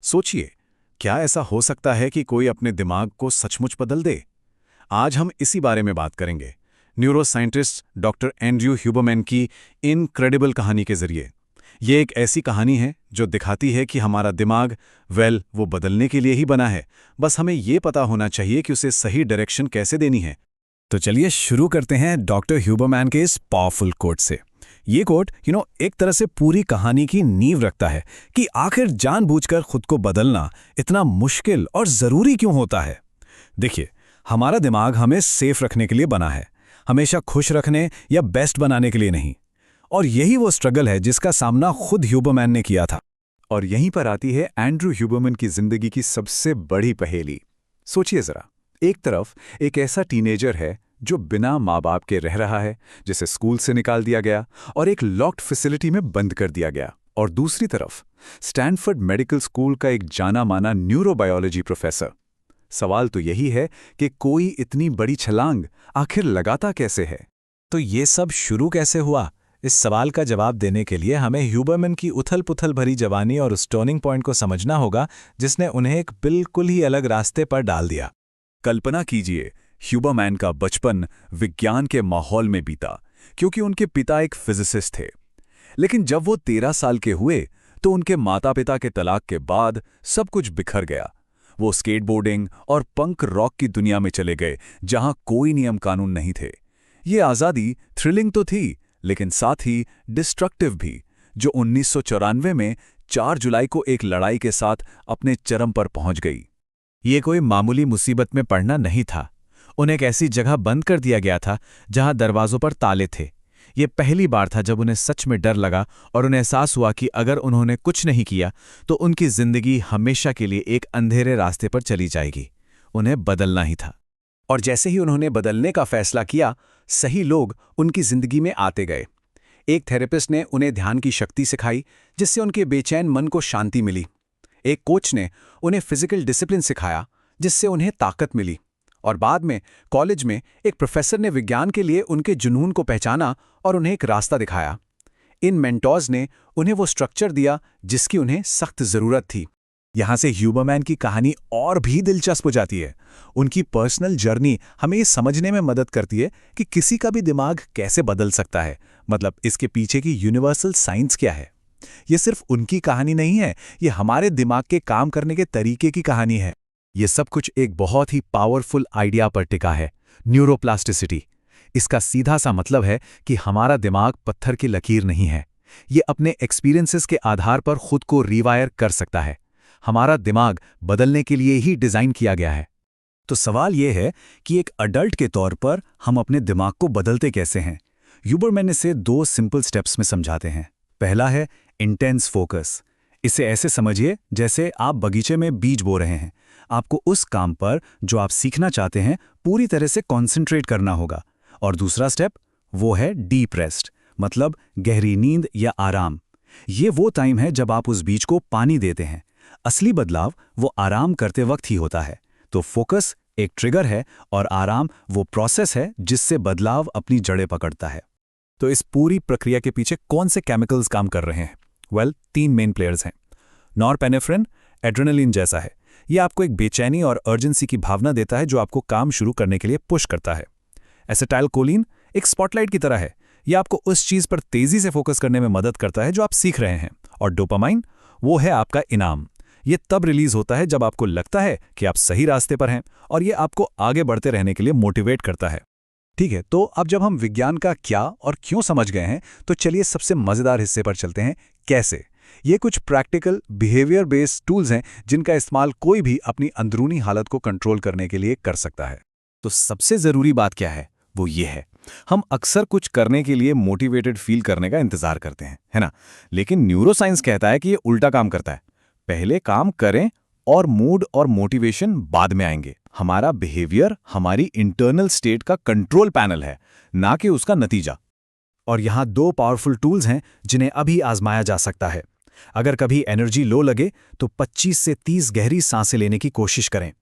सोचिए, क्या ऐसा हो सकता है कि कोई अपने दिमाग को सचमुच बदल दे? आज हम इसी बारे में बात करेंगे, न्यूरोसाइंटिस्ट डॉक्टर एंड्रयू ह्यूबरमैन की इनक्रेडिबल कहानी के जरिए। ये एक ऐसी कहानी है जो दिखाती है कि हमारा दिमाग, वो बदलने के लिए ही बना है। बस हमें ये पता होना चाहिए कि उसे सही डायरेक्शन कैसे देनी है। तो चलिए शुरू करते हैं डॉक्टर ह्यूबरमैन के इस पावरफुल कोट से। ये कोट एक तरह से पूरी कहानी की नींव रखता है कि आखिर जानबूझकर खुद को बदलना इतना मुश्किल और ज़रूरी क्यों होता है। देखिए, हमारा दिमाग हमें सेफ रखने के लिए बना है, हमेशा खुश रखने या बेस्ट बनाने के लिए नहीं। और यही वो स्ट्रगल है जिसका सामना खुद ह्यूबरमैन ने किया था। और यहीं पर आती है एंड्रयू ह्यूबरमैन की जिंदगी की सबसे बड़ी पहेली। सोचिए जरा, एक तरफ एक ऐसा टीनेजर है जो बिना माँ बाप के रह रहा है, जिसे स्कूल से निकाल दिया गया और एक लॉक्ड फैसिलिटी में बंद कर दिया गया। और दूसरी तरफ स्टैनफोर्ड मेडिकल स्कूल का एक जाना माना न्यूरोबायोलॉजी प्रोफेसर। सवाल तो यही है कि कोई इतनी बड़ी छलांग आखिर लगाता कैसे है। तो ये सब शुरू कैसे हुआ? इस सवाल का जवाब देने के लिए हमें ह्यूबरमैन की उथल-पुथल भरी जवानी और उस टर्निंग पॉइंट को समझना होगा जिसने उन्हें एक बिल्कुल ही अलग रास्ते पर डाल दिया। कल्पना कीजिए, ह्यूबरमैन का बचपन विज्ञान के माहौल में बीता, क्योंकि उनके पिता एक फिजिसिस्ट थे। लेकिन जब वो 13 साल के हुए तो उनके माता पिता के तलाक के बाद सब कुछ बिखर गया। वो स्केटबोर्डिंग और पंक रॉक की दुनिया में चले गए, जहां कोई नियम कानून नहीं थे। ये आज़ादी थ्रिलिंग तो थी, लेकिन साथ ही डिस्ट्रक्टिव भी, जो 1994 में 4 जुलाई को एक लड़ाई के साथ अपने चरम पर पहुंच गई। ये कोई मामूली मुसीबत में पड़ना नहीं था। उन्हें एक ऐसी जगह बंद कर दिया गया था जहां दरवाजों पर ताले थे। ये पहली बार था जब उन्हें सच में डर लगा और उन्हें एहसास हुआ कि अगर उन्होंने कुछ नहीं किया तो उनकी जिंदगी हमेशा के लिए एक अंधेरे रास्ते पर चली जाएगी। उन्हें बदलना ही था। और जैसे ही उन्होंने बदलने का फैसला किया, सही लोग उनकी जिंदगी में आते गए। एक थेरेपिस्ट ने उन्हें ध्यान की शक्ति सिखाई, जिससे उनके बेचैन मन को शांति मिली। एक कोच ने उन्हें फिजिकल डिसिप्लिन सिखाया, जिससे उन्हें ताकत मिली। और बाद में कॉलेज में एक प्रोफेसर ने विज्ञान के लिए उनके जुनून को पहचाना और उन्हें एक रास्ता दिखाया। इन मेंटोर्स ने उन्हें वो स्ट्रक्चर दिया जिसकी उन्हें सख्त जरूरत थी। यहां से ह्यूबरमैन की कहानी और भी दिलचस्प हो जाती है। उनकी पर्सनल जर्नी हमें ये समझने में मदद करती है कि किसी का भी दिमाग कैसे बदल सकता है, मतलब इसके पीछे की यूनिवर्सल साइंस क्या है। ये सिर्फ उनकी कहानी नहीं है, ये हमारे दिमाग के काम करने के तरीके की कहानी है। ये सब कुछ एक बहुत ही पावरफुल आइडिया पर टिका है, न्यूरोप्लास्टिसिटी। इसका सीधा सा मतलब है कि हमारा दिमाग पत्थर की लकीर नहीं है। ये अपने एक्सपीरियंसेस के आधार पर खुद को रिवायर कर सकता है। हमारा दिमाग बदलने के लिए ही डिज़ाइन किया गया है। तो सवाल यह है कि एक अडल्ट के तौर पर हम अपने दिमाग को बदलते कैसे हैं। ह्यूबरमैन इसे 2 सिंपल स्टेप्स में समझाते हैं। पहला है इंटेंस फोकस। इसे ऐसे समझिए जैसे आप बगीचे में बीज बो रहे हैं। आपको उस काम पर जो आप सीखना चाहते हैं पूरी तरह से कॉन्सेंट्रेट करना होगा। और दूसरा स्टेप वो है डीप रेस्ट, मतलब गहरी नींद या आराम। ये वो टाइम है जब आप उस बीज को पानी देते हैं। असली बदलाव वो आराम करते वक्त ही होता है। तो फोकस एक ट्रिगर है और आराम वो प्रोसेस है जिससे बदलाव अपनी जड़ें पकड़ता है। तो इस पूरी प्रक्रिया के पीछे कौन से केमिकल्स काम कर रहे हैं? 3 मेन प्लेयर्स हैं। नॉरपेनेफ्रिन एड्रेनलिन जैसा है। ये आपको एक बेचैनी और अर्जेंसी की भावना देता है जो आपको काम शुरू करने के लिए पुश करता है। एसिटाइलकोलिन एक स्पॉटलाइट की तरह है। ये आपको उस चीज़ पर तेज़ी से फोकस करने में मदद करता है जो आप सीख रहे हैं। और डोपामाइन वो है आपका इनाम। ये तब रिलीज होता है जब आपको लगता है कि आप सही रास्ते पर हैं और ये आपको आगे बढ़ते रहने के लिए मोटिवेट करता है। ठीक है, तो अब जब हम विज्ञान का क्या और क्यों समझ गए हैं, तो चलिए सबसे मज़ेदार हिस्से पर चलते हैं, कैसे। ये कुछ प्रैक्टिकल बिहेवियर बेस्ड टूल्स हैं जिनका इस्तेमाल कोई भी अपनी अंदरूनी हालत को कंट्रोल करने के लिए कर सकता है। तो सबसे ज़रूरी बात क्या है? वो ये है, हम अक्सर कुछ करने के लिए मोटिवेटेड फील करने का इंतज़ार करते हैं, है ना? लेकिन न्यूरोसाइंस कहता है कि ये उल्टा काम करता है। पहले काम करें और मूड और मोटिवेशन बाद में आएंगे। हमारा बिहेवियर हमारी इंटरनल स्टेट का कंट्रोल पैनल है, ना कि उसका नतीजा। और यहाँ 2 पावरफुल टूल्स हैं जिन्हें अभी आजमाया जा सकता है। अगर कभी एनर्जी लो लगे तो 25 से 30 गहरी सांसें लेने की कोशिश करें।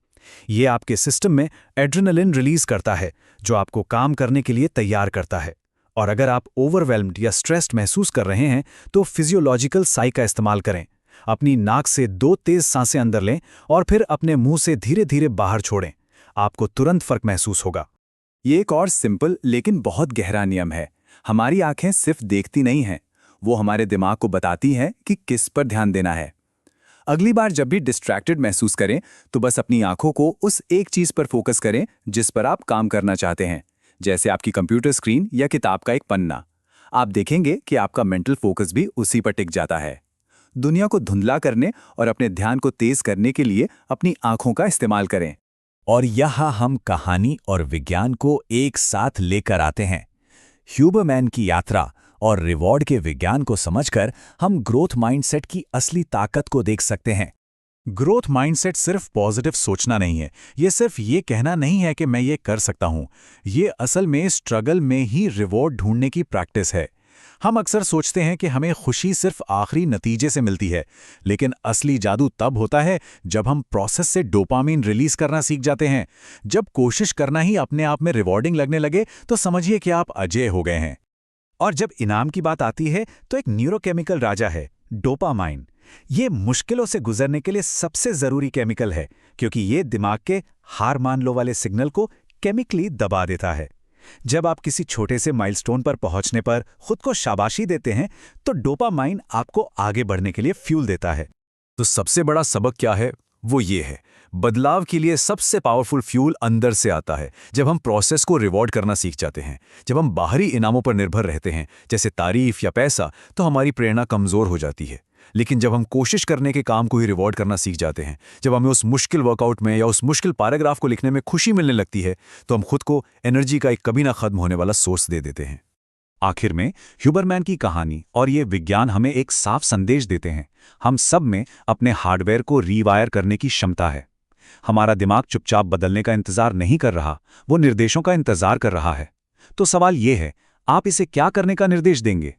ये आपके सिस्टम में एड्रेनलिन रिलीज करता है जो आपको काम करने के लिए तैयार करता है। और अगर आप ओवरवेल्म्ड या स्ट्रेस्ड महसूस कर रहे हैं तो फिजियोलॉजिकल साई का इस्तेमाल करें। अपनी नाक से 2 तेज सांसें अंदर लें और फिर अपने मुंह से धीरे धीरे बाहर छोड़ें। आपको तुरंत फर्क महसूस होगा। ये एक और सिंपल लेकिन बहुत गहरा नियम है। हमारी आंखें सिर्फ देखती नहीं हैं, वो हमारे दिमाग को बताती हैं कि किस पर ध्यान देना है। अगली बार जब भी डिस्ट्रैक्टेड महसूस करें तो बस अपनी आंखों को उस एक चीज पर फोकस करें जिस पर आप काम करना चाहते हैं, जैसे आपकी कंप्यूटर स्क्रीन या किताब का एक पन्ना। आप देखेंगे कि आपका मेंटल फोकस भी उसी पर टिक जाता है। दुनिया को धुंधला करने और अपने ध्यान को तेज करने के लिए अपनी आंखों का इस्तेमाल करें। और यहाँ हम कहानी और विज्ञान को एक साथ लेकर आते हैं। ह्यूबरमैन की यात्रा और रिवॉर्ड के विज्ञान को समझकर हम ग्रोथ माइंडसेट की असली ताकत को देख सकते हैं। ग्रोथ माइंडसेट सिर्फ पॉजिटिव सोचना नहीं है, ये सिर्फ ये कहना नहीं है कि मैं ये कर सकता हूँ। ये असल में स्ट्रगल में ही रिवॉर्ड ढूंढने की प्रैक्टिस है। हम अक्सर सोचते हैं कि हमें खुशी सिर्फ आखिरी नतीजे से मिलती है, लेकिन असली जादू तब होता है जब हम प्रोसेस से डोपामिन रिलीज करना सीख जाते हैं। जब कोशिश करना ही अपने आप में रिवॉर्डिंग लगने लगे तो समझिए कि आप अजेय हो गए हैं। और जब इनाम की बात आती है तो एक न्यूरोकेमिकल राजा है, डोपामाइन। ये मुश्किलों से गुजरने के लिए सबसे जरूरी केमिकल है, क्योंकि ये दिमाग के हार मान लो वाले सिग्नल को केमिकली दबा देता है। जब आप किसी छोटे से माइलस्टोन पर पहुंचने पर खुद को शाबाशी देते हैं तो डोपामाइन आपको आगे बढ़ने के लिए फ्यूल देता है। तो सबसे बड़ा सबक क्या है? वो ये है, बदलाव के लिए सबसे पावरफुल फ्यूल अंदर से आता है। जब हम प्रोसेस को रिवॉर्ड करना सीख जाते हैं, जब हम बाहरी इनामों पर निर्भर रहते हैं जैसे तारीफ या पैसा, तो हमारी प्रेरणा कमजोर हो जाती है। लेकिन जब हम कोशिश करने के काम को ही रिवॉर्ड करना सीख जाते हैं, जब हमें उस मुश्किल वर्कआउट में या उस मुश्किल पैराग्राफ को लिखने में खुशी मिलने लगती है, तो हम खुद को एनर्जी का एक कभी ना खत्म होने वाला सोर्स दे देते हैं। आखिर में ह्यूबरमैन की कहानी और ये विज्ञान हमें एक साफ संदेश देते हैं। हम सब में अपने हार्डवेयर को रीवायर करने की क्षमता है। हमारा दिमाग चुपचाप बदलने का इंतजार नहीं कर रहा, वो निर्देशों का इंतजार कर रहा है। तो सवाल ये है, आप इसे क्या करने का निर्देश देंगे?